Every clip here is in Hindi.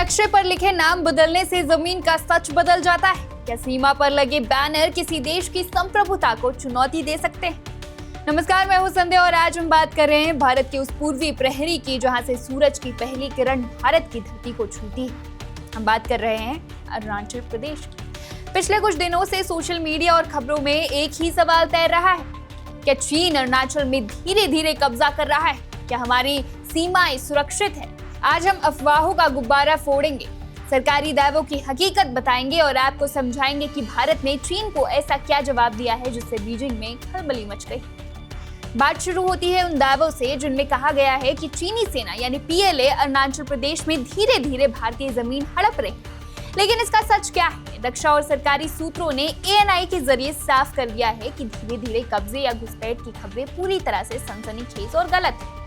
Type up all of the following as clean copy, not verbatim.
नक्शे पर लिखे नाम बदलने से जमीन का सच बदल जाता है? क्या सीमा पर लगे बैनर किसी देश की संप्रभुता को चुनौती दे सकते हैं? नमस्कार, मैं हूं संध्या और आज हम बात कर रहे हैं भारत के उस पूर्वी प्रहरी की जहां से सूरज की पहली किरण भारत की धरती को छूती है। हम बात कर रहे हैं अरुणाचल प्रदेश की। पिछले कुछ दिनों से सोशल मीडिया और खबरों में एक ही सवाल तैर रहा है, क्या चीन अरुणाचल में धीरे धीरे कब्जा कर रहा है? क्या हमारी सीमाएं सुरक्षित है? आज हम अफवाहों का गुब्बारा फोड़ेंगे, सरकारी दावों की हकीकत बताएंगे और आपको समझाएंगे कि भारत ने चीन को ऐसा क्या जवाब दिया है जिससे बीजिंग में खलबली मच गई। बात शुरू होती है उन दावों से जिनमें कहा गया है कि चीनी सेना यानी PLA अरुणाचल प्रदेश में धीरे धीरे भारतीय जमीन हड़प रही। लेकिन इसका सच क्या है? रक्षा और सरकारी सूत्रों ने ANI के जरिए साफ कर दिया है कि धीरे धीरे कब्जे या घुसपैठ की खबरें पूरी तरह से सनसनीखेज और गलत है।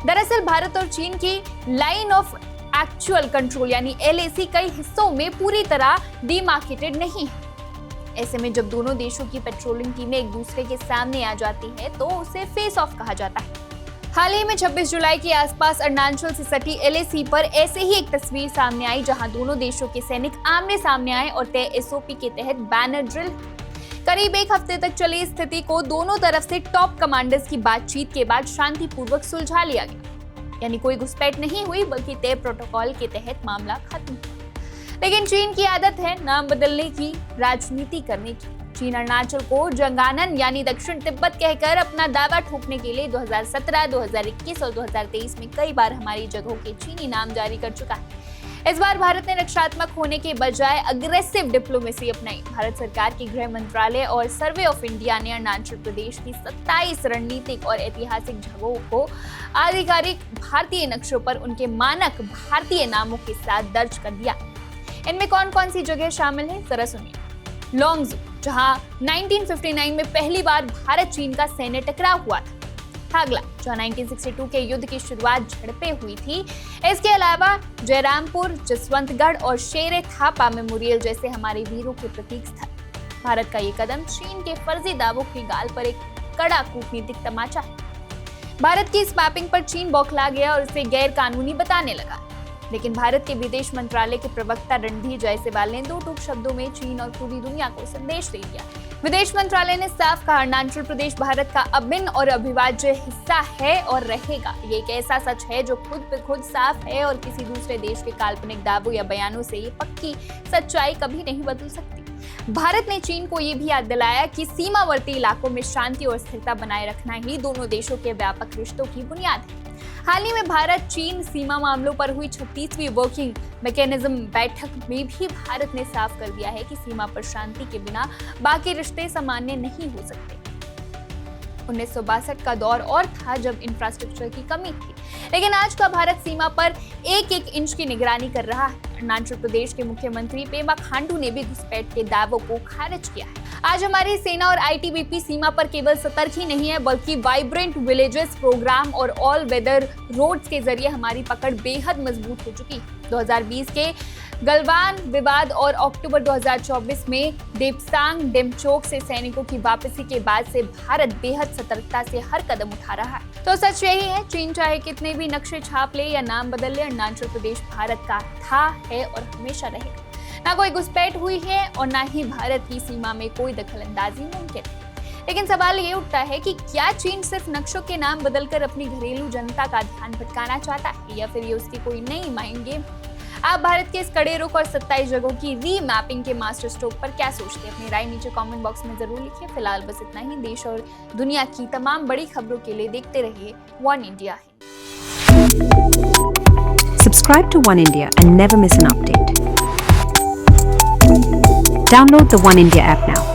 दरअसल भारत और चीन की लाइन ऑफ एक्चुअल कंट्रोल यानी LAC कई हिस्सों में पूरी तरह डिमार्केटेड नहीं है। ऐसे में जब दोनों देशों की पेट्रोलिंग टीमें एक दूसरे के सामने आ जाती है तो उसे फेस ऑफ कहा जाता है। हाल ही में 26 जुलाई के आसपास अरुणाचल से सटी LAC पर ऐसे ही एक तस्वीर सामने आई जहां दोनों देशों के सैनिक आमने सामने आए और तय SOP के तहत बैनर ड्रिल। करीब एक हफ्ते तक चली स्थिति को दोनों तरफ से टॉप कमांडर्स की बातचीत के बाद शांतिपूर्वक सुलझा लिया गया। यानी कोई घुसपैठ नहीं हुई बल्कि तय प्रोटोकॉल के तहत मामला खत्म। लेकिन चीन की आदत है नाम बदलने की, राजनीति करने की। चीन अरुणाचल को जंगानन यानी दक्षिण तिब्बत कहकर अपना दावा ठोकने के लिए 2017, 2021 और 2023 में कई बार हमारी जगहों के चीनी नाम जारी कर चुका है। इस बार भारत ने रक्षात्मक होने के बजाय अग्रेसिव डिप्लोमेसी अपनाई। भारत सरकार के गृह मंत्रालय और सर्वे ऑफ इंडिया ने अरुणाचल प्रदेश की 27 रणनीतिक और ऐतिहासिक जगहों को आधिकारिक भारतीय नक्शों पर उनके मानक भारतीय नामों के साथ दर्ज कर दिया। इनमें कौन कौन सी जगह शामिल है, जरा सुनिए। लोंगजू, जहां 1959 में पहली बार भारत चीन का सैन्य टकराव हुआ था। हागला, जहां 1962 के युद्ध की शुरुआत झड़पें हुई थी। इसके अलावा जयरामपुर, जसवंतगढ़ और शेरे थापा मेमोरियल जैसे हमारे वीरों के प्रतीक स्थल। भारत का ये कदम चीन के फर्जी दावों की गाल पर एक कड़ा कूटनीतिक तमाचा है। भारत की इस मैपिंग पर चीन बौखला गया और इसे गैर कानूनी बताने लगा। लेकिन भारत के विदेश मंत्रालय के प्रवक्ता रणधीर जायसवाल ने 2 टूक शब्दों में चीन और पूरी दुनिया को संदेश दे दिया। विदेश मंत्रालय ने साफ कहा, अरुणाचल प्रदेश भारत का अभिन्न और अविभाज्य हिस्सा है और रहेगा। ये एक ऐसा सच है जो खुद पे खुद साफ है और किसी दूसरे देश के काल्पनिक दावों या बयानों से ये पक्की सच्चाई कभी नहीं बदल सकती। भारत ने चीन को ये भी याद दिलाया कि सीमावर्ती इलाकों में शांति और स्थिरता बनाए रखना ही दोनों देशों के व्यापक रिश्तों की बुनियाद है। हाल ही में भारत चीन सीमा मामलों पर हुई 36वीं वर्किंग मैकेनिज्म बैठक में भी भारत ने साफ कर दिया है कि सीमा पर शांति के बिना बाकी रिश्ते सामान्य नहीं हो सकते। 1962 का दौर और था जब इंफ्रास्ट्रक्चर की कमी थी, लेकिन आज का भारत सीमा पर एक एक इंच की निगरानी कर रहा है। अरुणाचल प्रदेश के मुख्यमंत्री पेमा खांडू ने भी घुसपैठ के दावों को खारिज किया है। आज हमारी सेना और ITBP सीमा पर केवल सतर्क ही नहीं है बल्कि वाइब्रेंट विलेजेस प्रोग्राम और ऑल वेदर रोड्स के जरिए हमारी पकड़ बेहद मजबूत हो चुकी है। 2020 के गलवान विवाद और अक्टूबर 2024 में देपसांग डेमचोक से सैनिकों की वापसी के बाद से भारत बेहद सतर्कता से हर कदम उठा रहा है। तो सच यही है, चीन चाहे कितने भी नक्शे छाप ले या नाम बदल ले, अरुणाचल प्रदेश भारत का था, है और हमेशा रहेगा। ना कोई घुसपैठ हुई है और ना ही भारत की सीमा में कोई दखलंदाजी मुमकिन है। लेकिन सवाल ये उठता है कि क्या चीन सिर्फ नक्शों के नाम बदलकर अपनी घरेलू जनता का ध्यान भटकाना चाहता है या फिर ये उसकी कोई नई माइंड गेम? आप भारत के इस कड़े रुख और 27 जगहों की रीमैपिंग के मास्टर स्ट्रोक पर क्या सोचते हैं? अपनी राय नीचे कमेंट बॉक्स में जरूर लिखिए। फिलहाल बस इतना ही। देश और दुनिया की तमाम बड़ी खबरों के लिए देखते रहिए One India। Subscribe to One India and never miss an update. Download the One India app now.